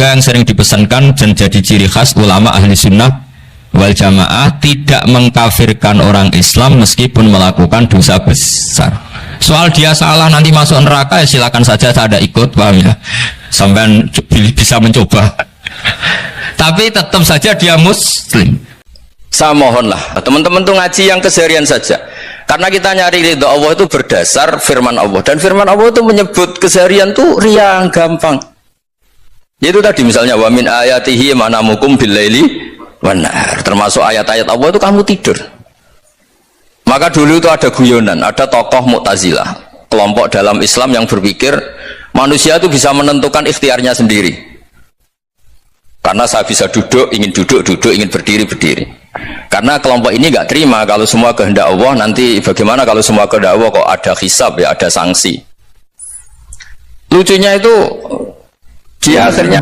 juga yang sering dipesankan dan jadi ciri khas ulama ahli sunnah wal jamaah, tidak mengkafirkan orang Islam meskipun melakukan dosa besar. Soal dia salah nanti masuk neraka ya silakan saja, tak ada ikut, paham ya, sampai bisa mencoba. Tapi tetap saja dia muslim. Saya mohonlah teman-teman tuh ngaji yang keseharian saja, karena kita nyari ridho Allah itu berdasar firman Allah, dan firman Allah itu menyebut keseharian tuh riang gampang. Yaitu tadi misalnya wa min ayatihi manamukum billaili wan nahar, termasuk ayat-ayat Allah itu kamu tidur. Maka dulu itu ada guyonan, ada tokoh Mu'tazilah, kelompok dalam Islam yang berpikir manusia itu bisa menentukan ikhtiarnya sendiri. Karena saya bisa duduk, ingin duduk, ingin berdiri, berdiri. Karena kelompok ini nggak terima kalau semua kehendak Allah, nanti bagaimana kalau semua kehendak Allah kok ada hisab ya, ada sanksi. Lucunya itu dia akhirnya,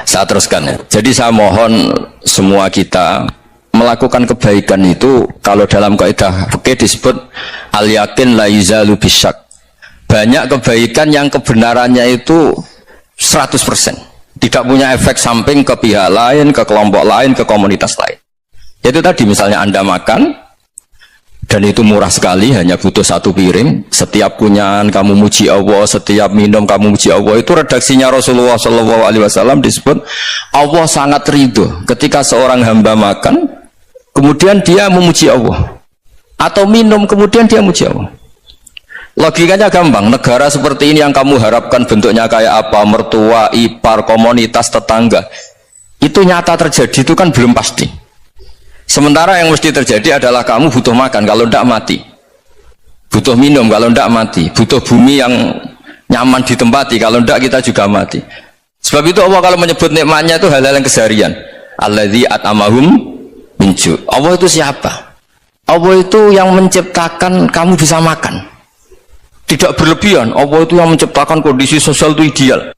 saya teruskan ya. Jadi saya mohon semua kita melakukan kebaikan itu, kalau dalam kaidah fikih disebut al yakin la yuzalu bisyak. Banyak kebaikan yang kebenarannya itu 100%, tidak punya efek samping ke pihak lain, ke kelompok lain, ke komunitas lain. Itu tadi misalnya Anda makan dan itu murah sekali, hanya butuh satu piring, setiap kunyahan kamu muji Allah, setiap minum kamu muji Allah. Itu redaksinya Rasulullah SAW disebut Allah sangat ridho ketika seorang hamba makan kemudian dia memuji Allah, atau minum kemudian dia memuji Allah. Logikanya gampang, negara seperti ini yang kamu harapkan bentuknya kayak apa, mertua, ipar, komunitas, tetangga, itu nyata terjadi itu kan belum pasti. Sementara yang mesti terjadi adalah kamu butuh makan, kalau tidak mati, butuh minum, kalau tidak mati, butuh bumi yang nyaman ditempati, kalau tidak kita juga mati. Sebab itu Allah kalau menyebut nikmatnya itu hal-hal yang keseharian. Alladzi at'amahum min ju'. Allah itu siapa? Allah itu yang menciptakan kamu bisa makan, tidak berlebihan. Allah itu yang menciptakan kondisi sosial itu ideal.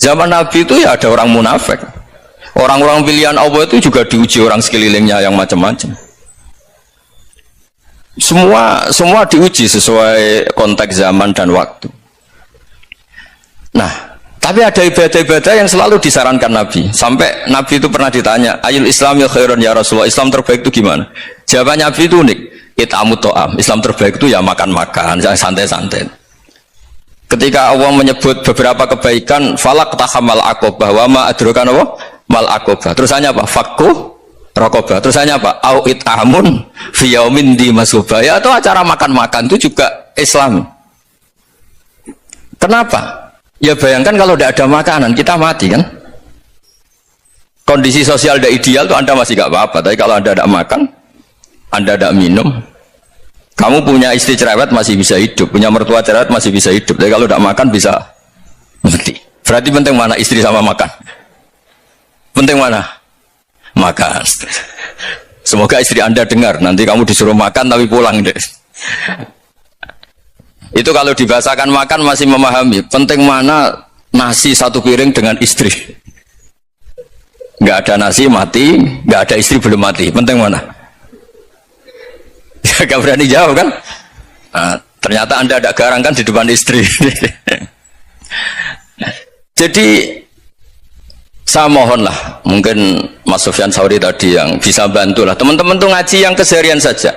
Zaman Nabi itu ya ada orang munafik, orang-orang pilihan Allah itu juga diuji orang sekelilingnya yang macam-macam. Semua diuji sesuai konteks zaman dan waktu. Nah, tapi ada ibadah-ibadah yang selalu disarankan Nabi. Sampai Nabi itu pernah ditanya, ayul Islam ya khairun ya Rasulullah, Islam terbaik itu gimana? Jawaban Nabi itu unik. It'amut to'am, Islam terbaik itu ya makan-makan, santai-santai. Ketika Allah menyebut beberapa kebaikan, falak tahamal akobah, wa ma adrokan apa? Mal akobah. Terusannya apa? Fakku rokobah. Terusannya apa? Au it'amun fiyaumin di masubah. Ya, atau acara makan-makan itu juga Islam. Kenapa? Ya bayangkan kalau tidak ada makanan, kita mati kan? Kondisi sosial tidak ideal itu Anda masih gak apa-apa, tapi kalau Anda tidak makan, Anda tidak minum, kamu punya istri cerewet masih bisa hidup, punya mertua cerewet masih bisa hidup, tapi kalau tidak makan bisa mati. Berarti penting mana istri sama makan? Penting mana? Makan. Semoga istri Anda dengar, nanti kamu disuruh makan tapi pulang deh. Itu kalau dibahasakan makan masih memahami. Penting mana nasi satu piring dengan istri? Nggak ada nasi mati, nggak ada istri belum mati. Penting mana? Gak berani jawab kan? Nah, ternyata Anda ada garang kan di depan istri. Jadi saya mohonlah, mungkin Mas Sufyan Sauri tadi yang bisa bantulah teman-teman tuh ngaji yang keseharian saja,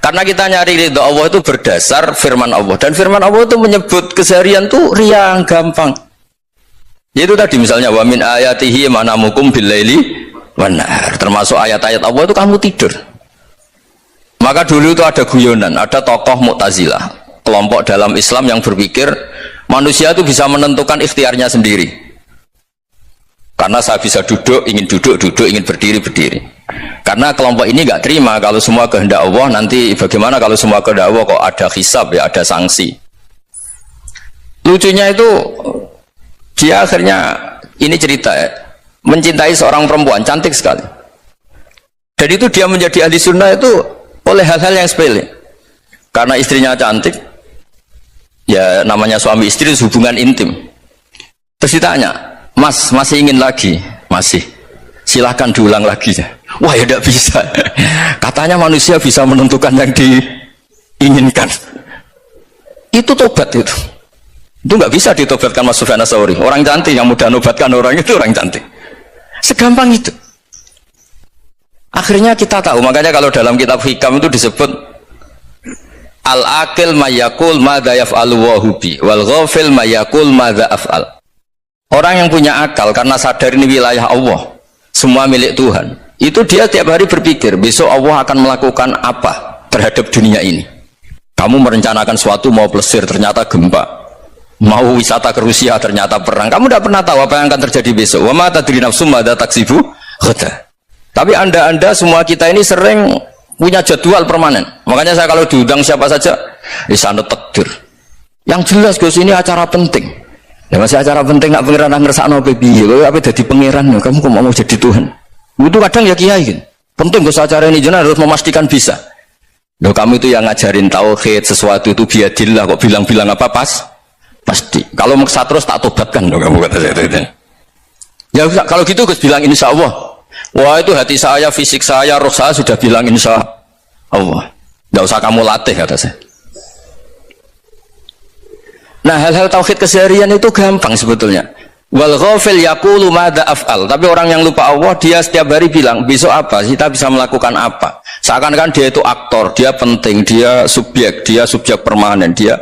karena kita nyari ridho Allah itu berdasar firman Allah, dan firman Allah itu menyebut keseharian tuh riang gampang. Yaitu tadi misalnya wa min ayatihi manamukum billaili wan nahar, termasuk ayat-ayat Allah itu kamu tidur. Maka dulu itu ada guyonan, ada tokoh Mu'tazilah, kelompok dalam Islam yang berpikir manusia itu bisa menentukan ikhtiarnya sendiri. Karena saya bisa duduk, ingin berdiri, berdiri. Karena kelompok ini nggak terima kalau semua kehendak Allah, nanti bagaimana kalau semua kehendak Allah kok ada hisab ya, ada sanksi. Lucunya itu dia akhirnya, ini cerita ya, mencintai seorang perempuan cantik sekali. Dan itu dia menjadi ahli sunnah itu oleh hal-hal yang sepele. Karena istrinya cantik, ya namanya suami istri itu hubungan intim. Terus ditanya, Mas, masih ingin lagi? Masih. Silahkan diulang lagi. Wah ya tidak bisa. Katanya manusia bisa menentukan yang diinginkan. Itu tobat itu. Itu nggak bisa ditobatkan Mas Sufyan Ats-Tsauri. Orang cantik yang mudah nobatkan orang itu orang cantik. Segampang itu. Akhirnya kita tahu, makanya kalau dalam kitab hikam itu disebut al-aqil mayakul madza yaf'alu wa hubi wal ghafil mayakul madza af'al. Orang yang punya akal karena sadar ini wilayah Allah, semua milik Tuhan, itu dia tiap hari berpikir besok Allah akan melakukan apa terhadap dunia ini. Kamu merencanakan suatu mau plesir ternyata gempa, mau wisata ke Rusia ternyata perang. Kamu tidak pernah tahu apa yang akan terjadi besok. Wa ma tadri nafsum madza taksibu ghadan. Tapi anda semua kita ini sering punya jadwal permanen. Makanya saya kalau diundang siapa saja, sana takdir. Yang jelas Gus ini acara penting. Ya masih acara penting nggak pangeran ngersakno piye? Kowe apa jadi pangeran? Kamu kok mau jadi Tuhan? Itu kadang ya kiai kan. Penting Gus acara ini jenengan harus memastikan bisa. Loh kamu itu yang ngajarin tauhid sesuatu itu biadillah kok bilang-bilang apa pasti. Kalau maksa terus tak tobatkan loh kamu kata saya itu. Ya kalau gitu Gus bilang insya Allah. Wah itu hati saya, fisik saya, roh saya sudah bilang insya Allah. Tidak usah kamu latih kata saya. Nah hal-hal tauhid keseharian itu gampang sebetulnya. Wal ghafil yaqulu madza af'al. Tapi orang yang lupa Allah dia setiap hari bilang besok apa? Kita bisa melakukan apa? Seakan-akan dia itu aktor, dia penting, dia subjek permanen, dia.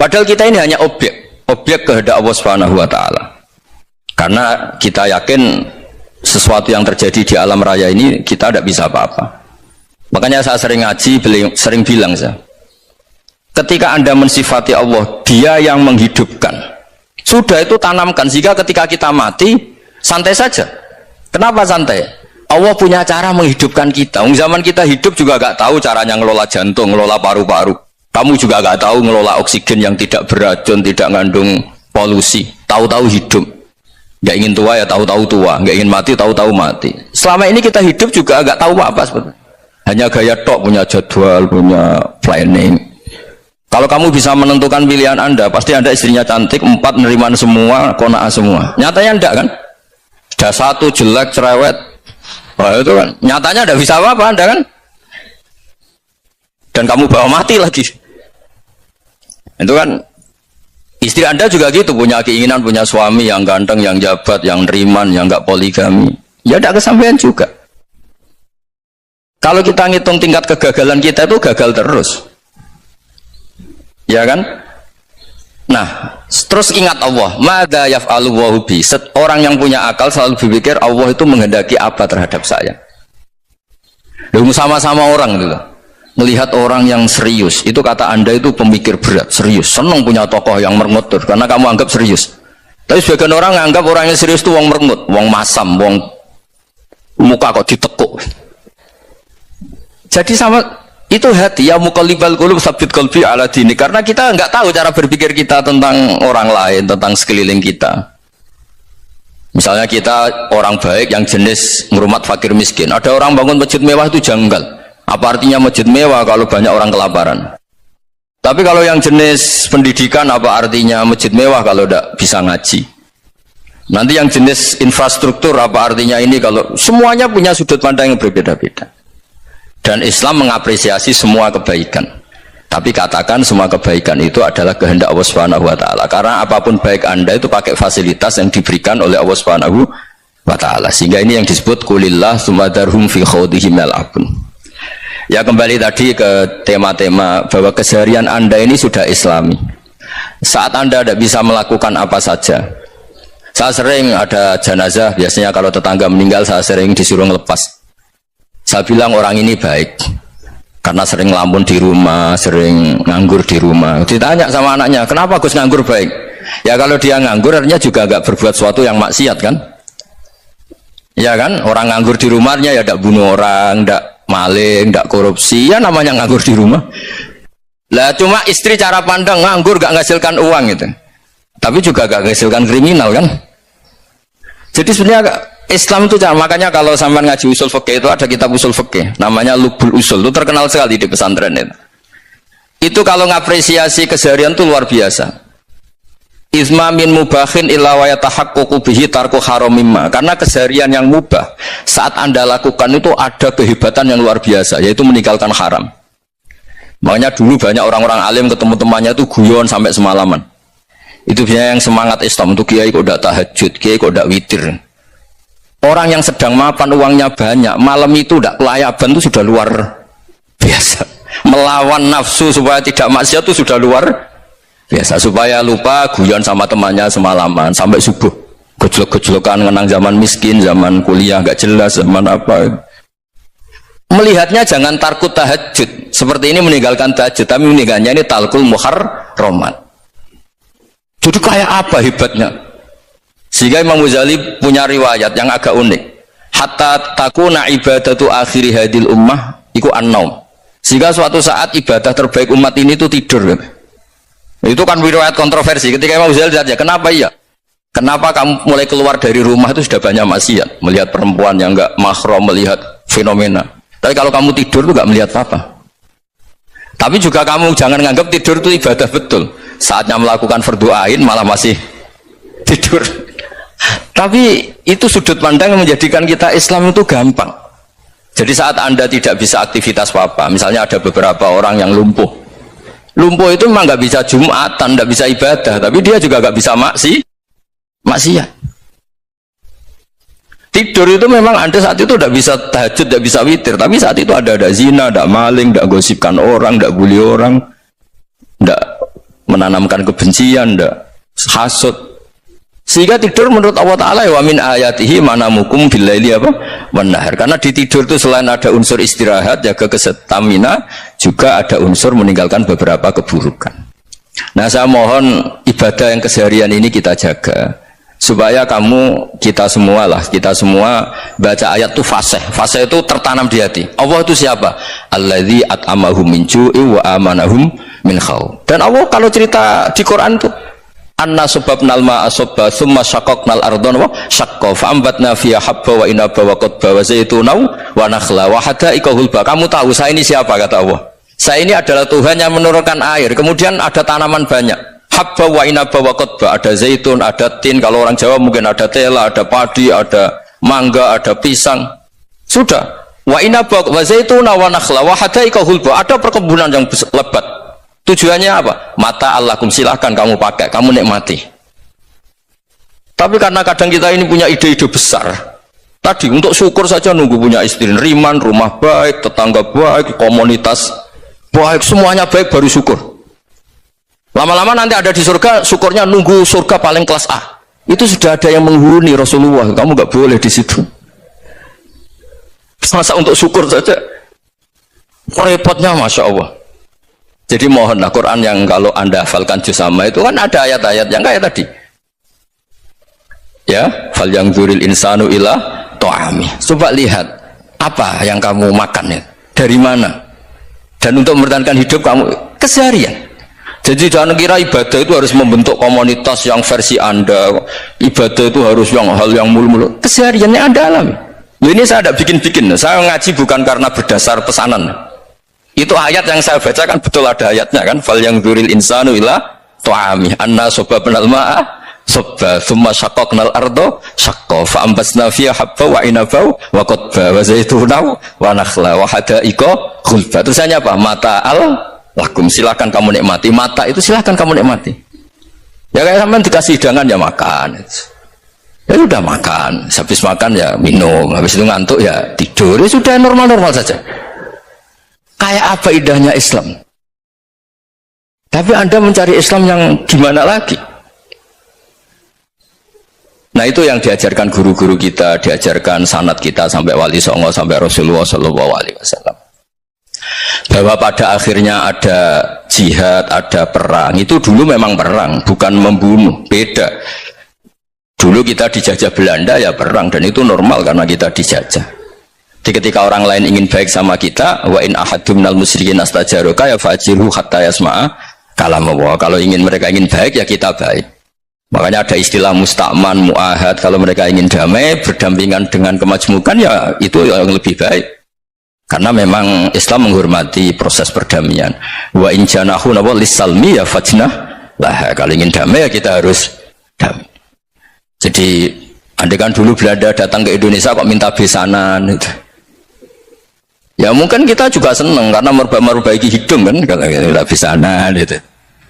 Padahal kita ini hanya objek kehendak Allah Subhanahu wa taala. Karena kita yakin sesuatu yang terjadi di alam raya ini kita tidak bisa apa-apa. Makanya saya sering ngaji, sering bilang saya, ketika Anda mensifati Allah, Dia yang menghidupkan. Sudah itu tanamkan sehingga ketika kita mati santai saja. Kenapa santai? Allah punya cara menghidupkan kita. Zaman kita hidup juga gak tahu caranya ngelola jantung, ngelola paru-paru. Kamu juga gak tahu ngelola oksigen yang tidak beracun, tidak mengandung polusi. Tahu-tahu hidup. Nggak ingin tua ya tahu-tahu tua, nggak ingin mati tahu-tahu mati. Selama ini kita hidup juga nggak tahu apa sebetulnya. Hanya gaya tok, punya jadwal, punya planning. Kalau kamu bisa menentukan pilihan Anda, pasti Anda istrinya cantik, 4 neriman semua, kona'ah semua. Nyatanya enggak kan? Sudah 1 jelek, cerewet. Wah itu kan, nyatanya enggak bisa apa-apa Anda kan? Dan kamu bawa mati lagi. Itu kan. Istri Anda juga gitu, punya keinginan, punya suami yang ganteng, yang jabat, yang neriman, yang enggak poligami. Ya tidak kesampaian juga. Kalau kita ngitung tingkat kegagalan kita itu gagal terus. Ya kan? Nah, terus ingat Allah. Madza yaf'alu wa hubi. Orang yang punya akal selalu berpikir Allah itu menghendaki apa terhadap saya. Lalu sama-sama orang gitu. Melihat orang yang serius, itu kata Anda itu pemikir berat, serius, senang punya tokoh yang merengut karena kamu anggap serius. Tapi sebagian orang anggap orang yang serius itu wong merengut, wong masam, wong muka kok ditekuk. Jadi sama itu hati ya muqallibal qulub tsabbit qalbi ala dini, karena kita nggak tahu cara berpikir kita tentang orang lain, tentang sekeliling kita. Misalnya kita orang baik yang jenis ngurmat fakir miskin, ada orang bangun masjid mewah itu janggal. Apa artinya masjid mewah kalau banyak orang kelaparan? Tapi kalau yang jenis pendidikan, apa artinya masjid mewah kalau tidak bisa ngaji? Nanti yang jenis infrastruktur, apa artinya ini kalau semuanya punya sudut pandang yang berbeda-beda. Dan Islam mengapresiasi semua kebaikan. Tapi katakan semua kebaikan itu adalah kehendak Allah Subhanahu wa taala. Karena apapun baik Anda itu pakai fasilitas yang diberikan oleh Allah Subhanahu wa taala. Sehingga ini yang disebut qulillah tsumma darhum fi khawdihim yal'abun. Ya kembali tadi ke tema-tema bahwa keseharian Anda ini sudah Islami. Saat Anda tidak bisa melakukan apa saja. Saya sering ada jenazah, biasanya kalau tetangga meninggal saya sering disuruh ngelepas. Saya bilang orang ini baik karena sering ngelamun di rumah, sering nganggur di rumah. Ditanya sama anaknya, kenapa Gus nganggur baik? Ya kalau dia nganggur artinya juga nggak berbuat sesuatu yang maksiat kan? Ya kan, orang nganggur di rumahnya ya tidak bunuh orang, tidak maling, tidak korupsi, ya namanya nganggur di rumah. Lah cuma istri cara pandang nganggur gak menghasilkan uang gitu, tapi juga gak menghasilkan kriminal kan. Jadi sebenarnya Islam itu makanya kalau sampai ngaji usul fikih itu ada kitab usul fikih namanya Lubul Usul, itu terkenal sekali di pesantren itu. Itu kalau ngapresiasi keseharian itu luar biasa. Isma min mubahin illa wa yatahaqququ bihi tarku haramimma. Karena keseharian yang mubah saat Anda lakukan itu ada kehebatan yang luar biasa, yaitu meninggalkan haram. Makanya dulu banyak orang-orang alim ketemu temannya itu guyon sampai semalaman. Itu biasanya yang semangat Islam untuk kiai kok tidak tahajud, kiai kok tidak witir. Orang yang sedang mapan uangnya banyak, malam itu tidak kelayaban itu sudah luar biasa. Melawan nafsu supaya tidak maksiat itu sudah luar biasa. Supaya lupa guyon sama temannya semalaman sampai subuh. Gejlok-gejlokan ngenang zaman miskin, zaman kuliah nggak jelas, zaman apa. Melihatnya jangan tarkut tahajud. Seperti ini meninggalkan tahajud, tapi meninggalnya ini talkul muharramat. Jadi kayak apa hebatnya? Sehingga Imam Ghazali punya riwayat yang agak unik. Hatta takuna ibadatu akhiri hadil ummah iku an-naum. Sehingga suatu saat ibadah terbaik umat ini itu tidur. Itu kan riwayat kontroversi. Ketika Imam Ghazali ditanya, kenapa iya? Kenapa kamu mulai keluar dari rumah itu sudah banyak maksiat? Melihat perempuan yang enggak mahram, melihat fenomena. Tapi kalau kamu tidur itu enggak melihat apa-apa. Tapi juga kamu jangan nganggap tidur itu ibadah betul. Saatnya melakukan fardu ain malah masih tidur. Tapi itu sudut pandang yang menjadikan kita Islam itu gampang. Jadi saat Anda tidak bisa aktivitas apa, misalnya ada beberapa orang yang lumpuh. Lumpuh itu memang nggak bisa Jumatan, nggak bisa ibadah, tapi dia juga nggak bisa maksiat. Tidur itu memang Anda saat itu tidak bisa tahajud, tidak bisa witir, tapi saat itu ada zina, ada maling, tidak gosipkan orang, tidak bully orang, tidak menanamkan kebencian, tidak hasud. Sehingga tidur menurut Allah Ta'ala wa min ayatihi manamukum billaili apa? Wan-nahar. Karena di tidur itu selain ada unsur istirahat, jaga kestamina, juga ada unsur meninggalkan beberapa keburukan. Nah, saya mohon ibadah yang keseharian ini kita jaga. Supaya kita semua baca ayat itu fasih itu tertanam di hati. Allah itu siapa? Alladzi at'amahum min ju'i wa amanahum min khauf. Dan Allah kalau cerita di Quran itu anna sababnal ma'a sabba tsumma syaqaqnal ardha wa syaqqa fa'ambatna fiha habba wa inaba wa qadba wa zaituna wa nakhla wa hada'iqa hulba. Kamu tahu saya ini siapa, kata Allah? Saya ini adalah Tuhan yang menurunkan air, kemudian ada tanaman banyak. Habba wa inaba wa qadba, ada zaitun, ada tin, kalau orang Jawa mungkin ada tela, ada padi, ada mangga, ada pisang. Sudah. Wa inaba wa zaituna wa nakhla wa hada'iqa hulba, ada perkebunan yang lebat. Tujuannya apa? Mata Allahkum, silahkan kamu pakai, kamu nikmati. Tapi karena kadang kita ini punya ide-ide besar. Tadi untuk syukur saja nunggu punya istri riman, rumah baik, tetangga baik, komunitas baik, semuanya baik baru syukur. Lama-lama nanti ada di surga, syukurnya nunggu surga paling kelas A. Itu sudah ada yang menghuni Rasulullah. Kamu nggak boleh di situ. Masa untuk syukur saja repotnya, masya Allah. Jadi mohonlah Quran yang kalau Anda hafalkan juz amma itu kan ada ayat-ayat yang kayak tadi. Ya, fal yang dzuril insanu ila ta'ami. Coba lihat apa yang kamu makan ya, dari mana? Dan untuk mempertahankan hidup kamu keseharian. Jadi jangan kira ibadah itu harus membentuk komunitas yang versi Anda. Ibadah itu harus hal yang mulu-mulu. Kesehariannya Anda alami. Ini saya tidak bikin-bikin. Saya ngaji bukan karena berdasar pesanan. Itu ayat yang saya baca kan betul ada ayatnya kan. Fal yang dzuril insanu ila ta'ami. Anna sababnal ma'a sabba thumma syaqaqnal arda syaqqa fa ambasna fiha habba wa inaba wa qadba wa zaituna wa nakhla wa hada'iqa khulba. Tulisannya apa? Mata'al lakum, silahkan kamu nikmati. Mata itu silahkan kamu nikmati. Ya kayak sampean dikasih hidangan ya makan. Ya sudah makan, habis makan ya minum, habis itu ngantuk ya tidur. Ya sudah normal-normal saja. Kayak apa indahnya Islam. Tapi Anda mencari Islam yang gimana lagi? Nah itu yang diajarkan guru-guru kita, diajarkan sanad kita sampai Wali Songo, sampai Rasulullah SAW. Bahwa pada akhirnya ada jihad, ada perang. Itu dulu memang perang, bukan membunuh, beda. Dulu kita dijajah Belanda ya perang, dan itu normal karena kita dijajah. Jadi ketika orang lain ingin baik sama kita, wa in ahadum minal musyrikin astajaruka ya fajirhu hatta yasma'a kalam Allah. Kalau mereka ingin baik ya kita baik. Makanya ada istilah musta'man, mu'ahad. Kalau mereka ingin damai, berdampingan dengan kemajmukan ya itu yang lebih baik. Karena memang Islam menghormati proses perdamaian. Wa in janahu lis-salmi ya fajnah lah. Kalau ingin damai ya kita harus damai. Jadi andai kan dulu Belanda datang ke Indonesia kok minta besanan gitu. Ya mungkin kita juga senang karena memperbaiki hidung kan kalau kita besanan gitu.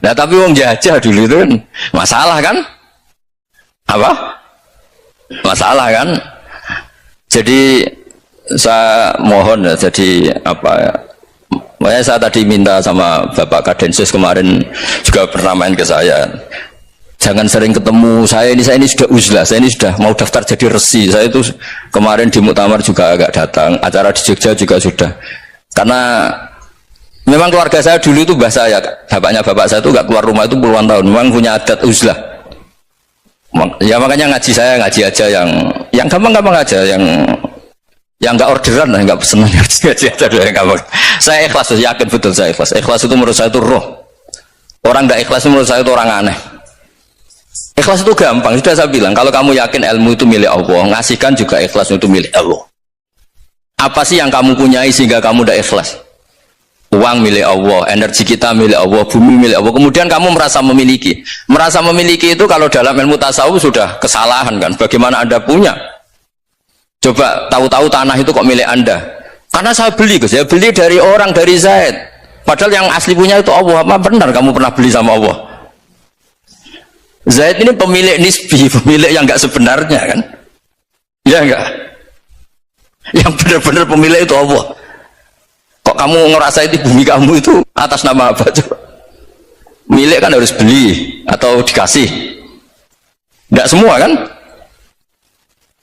Nah tapi wong jajah dulu itu kan masalah kan? Apa? Masalah kan? Jadi saya mohon ya, jadi apa ya? Makanya saya tadi minta sama Bapak Kadensus kemarin juga pernah main ke saya. Jangan sering ketemu saya ini sudah uzlah, saya ini sudah mau daftar jadi resi. Saya itu kemarin di muktamar juga agak datang, acara di Jogja juga sudah. Karena memang keluarga saya dulu itu bahasa ya, bapaknya bapak saya itu gak keluar rumah itu puluhan tahun, memang punya adat uzlah. Ya makanya ngaji saya ngaji aja yang gampang-gampang aja, yang nggak orderan, nggak pesenan ngaji aja dulu yang gampang. Saya ikhlas, yakin betul saya ikhlas. Ikhlas itu menurut saya itu roh. Orang nggak ikhlas menurut saya itu orang aneh. Ikhlas itu gampang, sudah saya bilang. Kalau kamu yakin ilmu itu milik Allah, ngasihkan juga ikhlas itu milik Allah. Apa sih yang kamu punyai sehingga kamu tidak ikhlas? Uang milik Allah, energi kita milik Allah, bumi milik Allah. Kemudian kamu merasa memiliki. Merasa memiliki itu kalau dalam ilmu tasawuf sudah kesalahan kan? Bagaimana Anda punya? Coba tahu-tahu tanah itu kok milik Anda? Karena saya beli, saya beli dari orang, dari Zaid. Padahal yang asli punya itu Allah. Apa benar kamu pernah beli sama Allah? Zaid ini pemilik nisbi, pemilik yang enggak sebenarnya kan? Ya enggak? Yang benar-benar pemilik itu Allah. Kok kamu ngerasa itu bumi kamu itu atas nama apa coba? Milik kan harus beli atau dikasih. Enggak semua kan?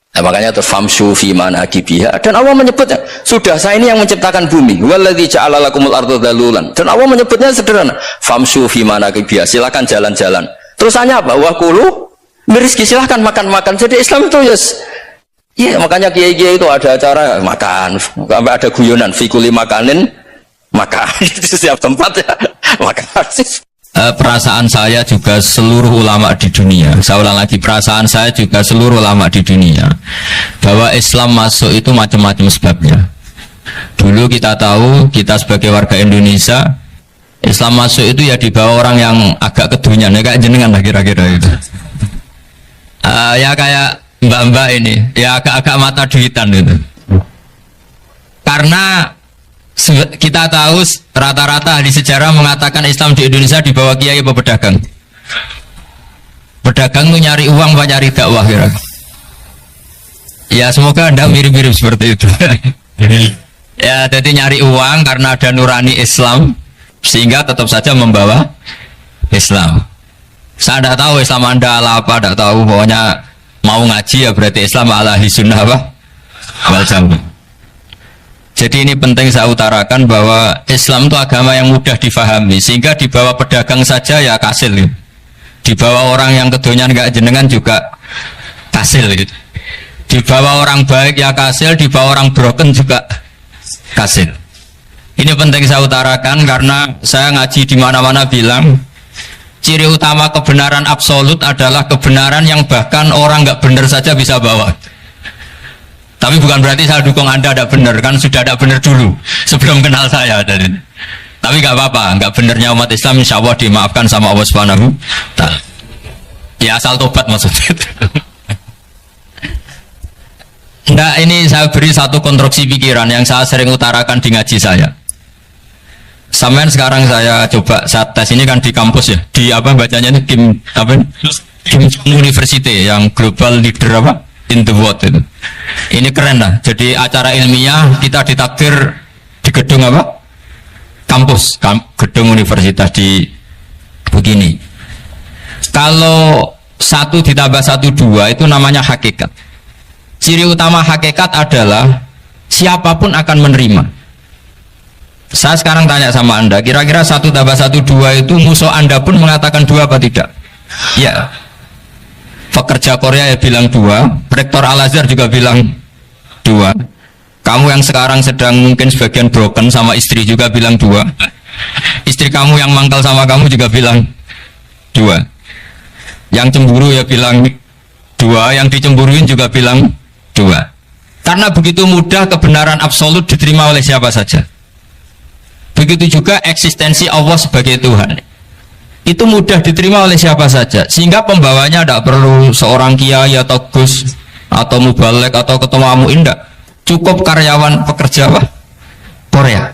Nah, makanya itu famshu fi manakibiha, dan Allah menyebutnya sudah saya ini yang menciptakan bumi, waladzi ja'ala lakumul arda dalulan, dan Allah menyebutnya sederhana, famshu fi manakibiha, silakan jalan-jalan. Terusannya apa? Wa kulu mirizki, silahkan makan-makan. Jadi Islam itu yes. Iya, makanya kiai-kiai itu ada acara makan, sampai ada guyonan fikuli makanin makan di setiap tempat ya makan. Perasaan saya juga seluruh ulama di dunia, saya ulang lagi, perasaan saya juga seluruh ulama di dunia, bahwa Islam masuk itu macam-macam sebabnya. Dulu kita tahu, kita sebagai warga Indonesia, Islam masuk itu ya di bawah orang yang agak kedunian, ya kayak jenengan lah kira-kira itu. Ya kayak mbak-mbak ini, ya agak-agak mata duitan itu. Karena kita tahu rata-rata di sejarah mengatakan Islam di Indonesia di bawah kiai apa pedagang. Pedagang itu nyari uang apa nyari dakwah kira. Ya semoga Anda mirip-mirip seperti itu. Ya jadi nyari uang karena ada nurani Islam, sehingga tetap saja membawa Islam. Saya tidak tahu Islam Anda ala apa, tidak tahu, pokoknya mau ngaji ya berarti Islam ala ahli sunnah apa? Wal jamaah. Jadi ini penting saya utarakan bahwa Islam itu agama yang mudah difahami, sehingga di bawah pedagang saja ya kasil. Di bawah orang yang kedonyan nggak jenengan juga kasil. Di bawah orang baik ya kasil, di bawah orang broken juga kasil. Ini penting saya utarakan karena saya ngaji di mana-mana bilang ciri utama kebenaran absolut adalah kebenaran yang bahkan orang nggak benar saja bisa bawa. Tapi bukan berarti saya dukung Anda tidak benar, kan sudah tidak benar dulu sebelum kenal saya. Tapi nggak apa-apa, nggak benarnya umat Islam insya Allah dimaafkan sama Allah Subhanahu. Ya asal tobat maksudnya. Nah ini saya beri satu konstruksi pikiran yang saya sering utarakan di ngaji saya. Sampai sekarang saya coba saat tes ini kan di kampus ya, di apa bacanya ini Kim University yang global leader apa in the world itu. Ini keren lah. Jadi acara ilmiah kita ditakdir di gedung apa? Kampus, gedung universitas di begini. Kalau 1 ditambah 1 2 itu namanya hakikat. Ciri utama hakikat adalah siapapun akan menerima. Saya sekarang tanya sama Anda, kira-kira 1 tambah 1 2 itu musuh Anda pun mengatakan 2 apa tidak? Ya. Pekerja Korea ya bilang 2, rektor Al-Azhar juga bilang 2. Kamu yang sekarang sedang mungkin sebagian broken sama istri juga bilang 2. Istri kamu yang mangkal sama kamu juga bilang 2. Yang cemburu ya bilang 2, yang dicemburuin juga bilang 2. Karena begitu mudah kebenaran absolut diterima oleh siapa saja. Begitu juga eksistensi Allah sebagai Tuhan. Itu mudah diterima oleh siapa saja, sehingga pembawanya tidak perlu seorang kiai atau gus atau mubalek atau ketua muin, tidak cukup karyawan pekerja apa? Korea.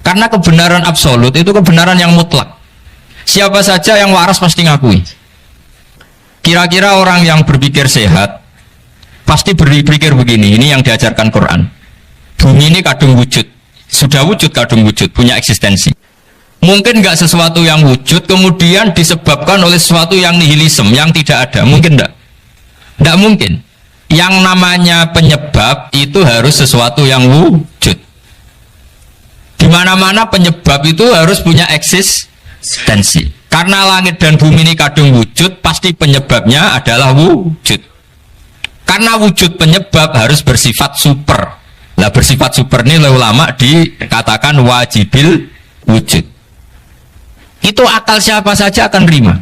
Karena kebenaran absolut itu kebenaran yang mutlak, Siapa saja yang waras pasti ngakui. Kira-kira orang yang berpikir sehat pasti berpikir begini, ini yang diajarkan Quran. Bumi ini kadung wujud, sudah wujud kadung wujud, punya eksistensi. Mungkin nggak sesuatu yang wujud kemudian disebabkan oleh sesuatu yang nihilisme, yang tidak ada. Mungkin enggak? Enggak mungkin. Yang namanya penyebab itu harus sesuatu yang wujud. Di mana-mana penyebab itu harus punya eksistensi. Karena langit dan bumi ini kadung wujud, pasti penyebabnya adalah wujud. Karena wujud penyebab harus bersifat super. Nah, bersifat super ini oleh ulama dikatakan wajibil wujud. Itu akal siapa saja akan terima.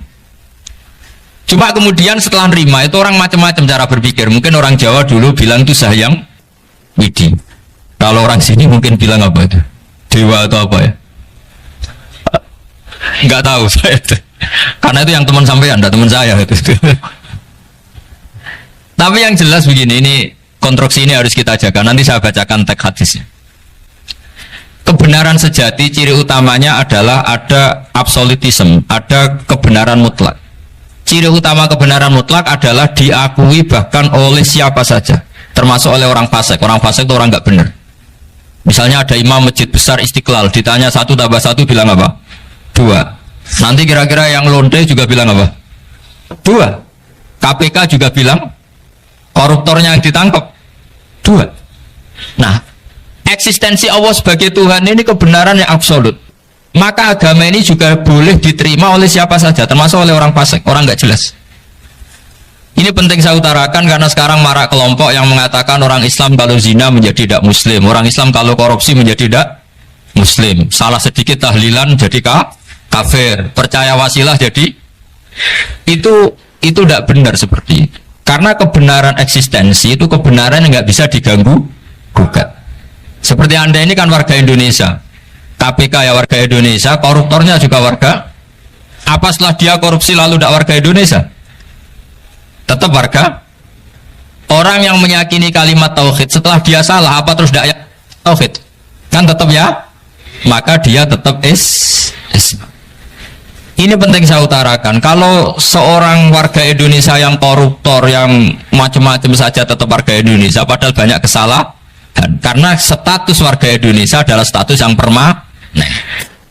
Cuma kemudian setelah terima itu orang macam-macam cara berpikir. Mungkin orang Jawa dulu bilang itu Sahyang Widi. Kalau orang sini mungkin bilang apa itu? Dewa atau apa ya? Nggak tahu saya itu. Karena itu yang teman sampean, enggak teman saya itu. Tapi yang jelas begini, ini konstruksi ini harus kita jaga. Nanti saya bacakan teks hadisnya. Kebenaran sejati ciri utamanya adalah ada absolutisme, ada kebenaran mutlak. Ciri utama kebenaran mutlak adalah diakui bahkan oleh siapa saja, termasuk oleh orang fasik. Orang fasik itu orang nggak benar. Misalnya ada imam masjid besar Istiqlal, ditanya 1 tambah 1 bilang apa? 2. Nanti kira-kira yang lonte juga bilang apa? 2. KPK juga bilang koruptornya yang ditangkap 2. Nah, eksistensi Allah sebagai Tuhan ini kebenaran yang absolut. Maka agama ini juga boleh diterima oleh siapa saja, termasuk oleh orang fasik, orang nggak jelas. Ini penting saya utarakan karena sekarang marak kelompok yang mengatakan orang Islam kalau zina menjadi tidak muslim, orang Islam kalau korupsi menjadi tidak muslim, salah sedikit tahlilan jadi kafir, percaya wasilah jadi itu tidak benar seperti itu. Karena kebenaran eksistensi itu kebenaran yang nggak bisa diganggu gugat. Seperti Anda ini kan warga Indonesia, KPK ya warga Indonesia, koruptornya juga warga. Apa setelah dia korupsi lalu tidak warga Indonesia? Tetap warga. Orang yang meyakini kalimat tauhid setelah dia salah apa terus tidak tauhid? Kan tetap ya. Maka dia tetap Islam. Ini penting saya utarakan. Kalau seorang warga Indonesia yang koruptor, yang macam-macam saja tetap warga Indonesia, padahal banyak kesalahan. Karena status warga Indonesia adalah status yang permanen.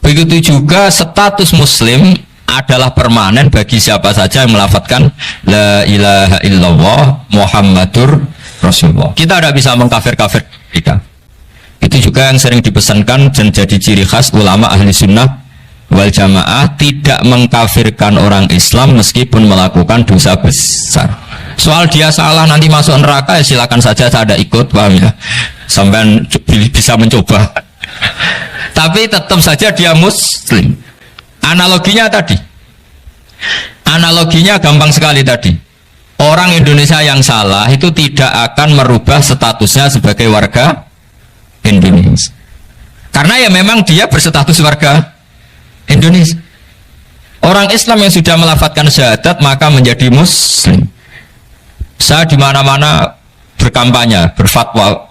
Begitu juga status Muslim adalah permanen bagi siapa saja yang melafadzkan La ilaha illallah Muhammadur Rasulullah. Kita tidak bisa mengkafir-kafir kita. Itu juga yang sering dipesankan dan jadi ciri khas ulama ahli sunnah wal jamaah, tidak mengkafirkan orang Islam meskipun melakukan dosa besar. Soal dia salah nanti masuk neraka ya silakan saja, saya ada ikut, paham ya, sampai bisa mencoba. Tapi tetap saja dia muslim. Analoginya gampang sekali tadi. Orang Indonesia yang salah itu tidak akan merubah statusnya sebagai warga Indonesia. Karena ya memang dia berstatus warga Indonesia. Orang Islam yang sudah melafadzkan syahadat maka menjadi muslim. Saya di mana-mana berkampanye, berfatwa.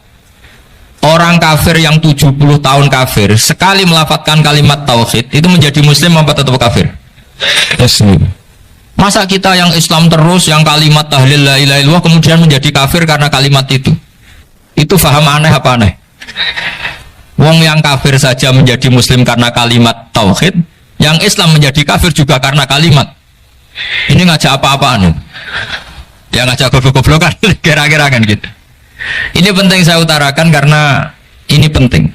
Orang kafir yang 70 tahun kafir, sekali melafadzkan kalimat tauhid itu menjadi muslim apa tetap kafir? Muslim. Masa kita yang Islam terus, yang kalimat tahlil la ilaha illallah kemudian menjadi kafir karena kalimat itu? Itu faham aneh apa aneh? Wong yang kafir saja menjadi muslim karena kalimat tauhid, yang Islam menjadi kafir juga karena kalimat. Ini ngajak apa-apaan? Ya ngajak goblok-goblokan, kira-kira kan gitu. Ini penting saya utarakan karena ini penting.